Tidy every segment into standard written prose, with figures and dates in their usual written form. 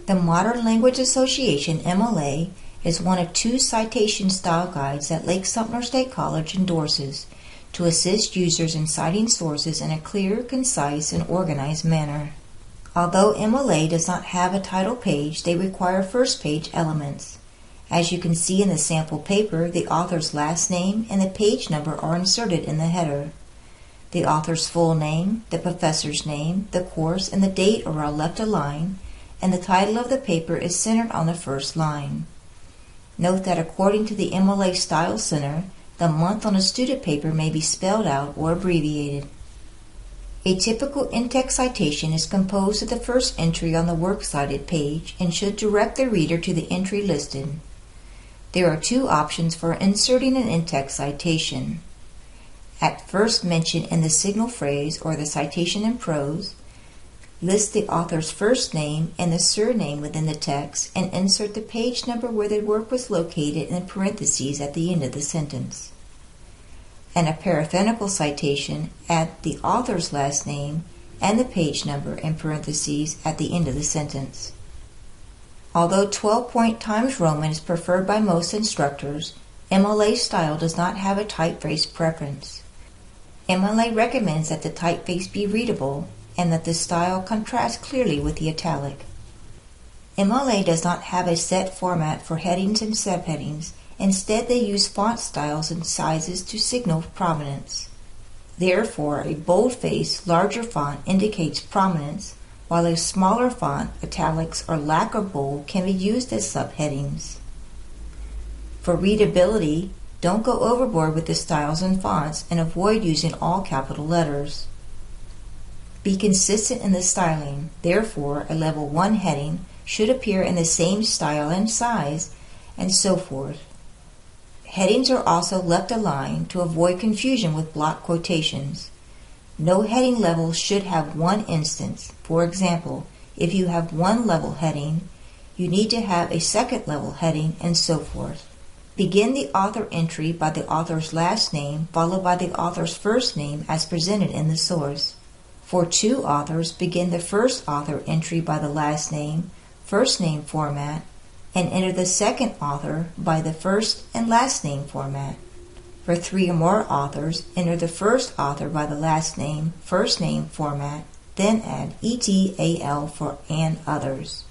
The Modern Language Association MLA is one of 2 citation style guides that Lake-Sumter State College endorses to assist users in citing sources in a clear, concise, and organized manner. Although MLA does not have a title page, they require first page elements. As you can see in the sample paper, the author's last name and the page number are inserted in the header. The author's full name, the professor's name, the course, and the date are all left aligned, and the title of the paper is centered on the first line. Note that according to the MLA Style Center, the month on a student paper may be spelled out or abbreviated. A typical in-text citation is composed of the first entry on the works cited page and should direct the reader to the entry listed. There are 2 options for inserting an in-text citation. At first mention in the signal phrase or the citation in prose, list the author's first name and the surname within the text and insert the page number where the work was located in parentheses at the end of the sentence. In a parenthetical citation, add the author's last name and the page number in parentheses at the end of the sentence. Although 12-point Times Roman is preferred by most instructors, MLA style does not have a typeface preference. MLA recommends that the typeface be readable and that the style contrasts clearly with the italic. MLA does not have a set format for headings and subheadings. Instead, they use font styles and sizes to signal prominence. Therefore, a boldface, larger font indicates prominence, while a smaller font, italics, or lack of bold can be used as subheadings. For readability, don't go overboard with the styles and fonts and avoid using all capital letters. Be consistent in the styling. Therefore, a level 1 heading should appear in the same style and size, and so forth. Headings are also left aligned to avoid confusion with block quotations. No heading level should have 1 instance. For example, if you have 1 level heading, you need to have a second level heading, and so forth. Begin the author entry by the author's last name followed by the author's first name as presented in the source. For 2 authors, begin the first author entry by the last name, first name format, and enter the second author by the first and last name format. For 3 or more authors, enter the first author by the last name, first name format, then add ETAL for and others.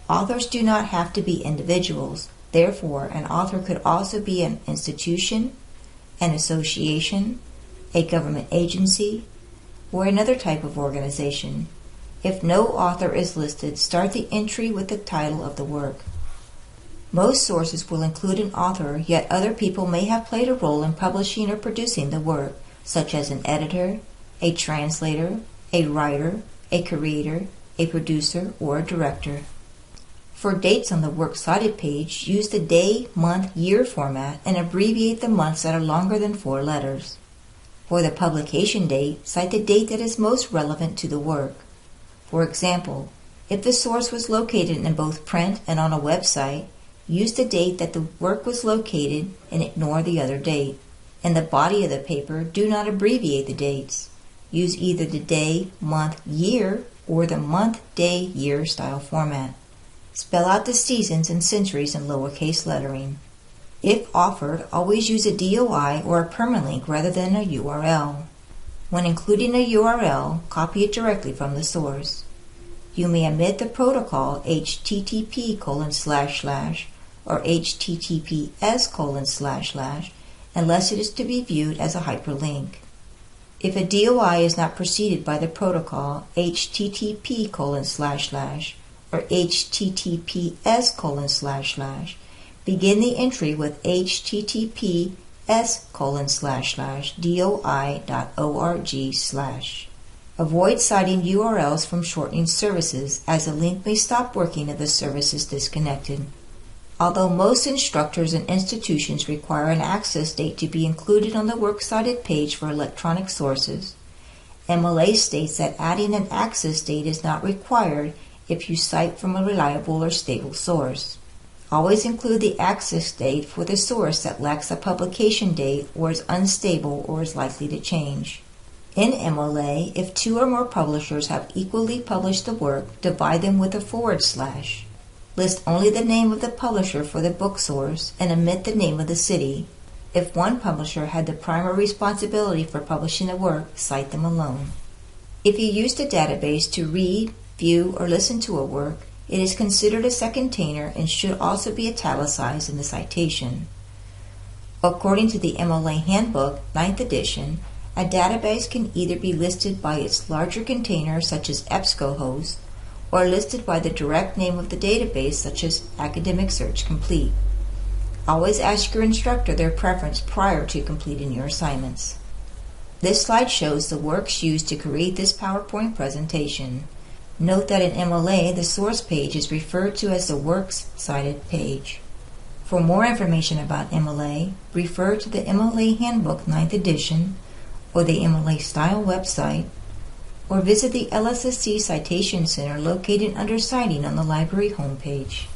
Authors do not have to be individuals. Therefore, an author could also be an institution, an association, a government agency, or another type of organization. If no author is listed, start the entry with the title of the work. Most sources will include an author, yet other people may have played a role in publishing or producing the work, such as an editor, a translator, a writer, a creator, a producer, or a director. For dates on the works cited page, use the day, month, year format and abbreviate the months that are longer than 4 letters. For the publication date, cite the date that is most relevant to the work. For example, if the source was located in both print and on a website, use the date that the work was located and ignore the other date. In the body of the paper, do not abbreviate the dates. Use either the day, month, year, or the month, day, year style format. Spell out the seasons and centuries in lowercase lettering. If offered, always use a DOI or a permalink rather than a URL. When including a URL, copy it directly from the source. You may omit the protocol http:// or https:// unless it is to be viewed as a hyperlink. If a DOI is not preceded by the protocol http:// or https:// begin the entry with https://doi.org/. Avoid citing URLs from shortening services, as the link may stop working if the service is disconnected. Although most instructors and institutions require an access date to be included on the works cited page for electronic sources, MLA states that adding an access date is not required if you cite from a reliable or stable source. Always include the access date for the source that lacks a publication date or is unstable or is likely to change. In MLA, if 2 or more publishers have equally published the work, divide them with a /. List only the name of the publisher for the book source and omit the name of the city. If one publisher had the primary responsibility for publishing the work, cite them alone. If you used a database to read, view, or listen to a work, it is considered a second-tainer and should also be italicized in the citation. According to the MLA Handbook, 9th edition, a database can either be listed by its larger container, such as EBSCOhost, or listed by the direct name of the database, such as Academic Search Complete. Always ask your instructor their preference prior to completing your assignments. This slide shows the works used to create this PowerPoint presentation. Note that in MLA, the source page is referred to as the Works Cited page. For more information about MLA, refer to the MLA Handbook 9th edition or the MLA Style website, or visit the LSSC Citation Center located under Citing on the library homepage.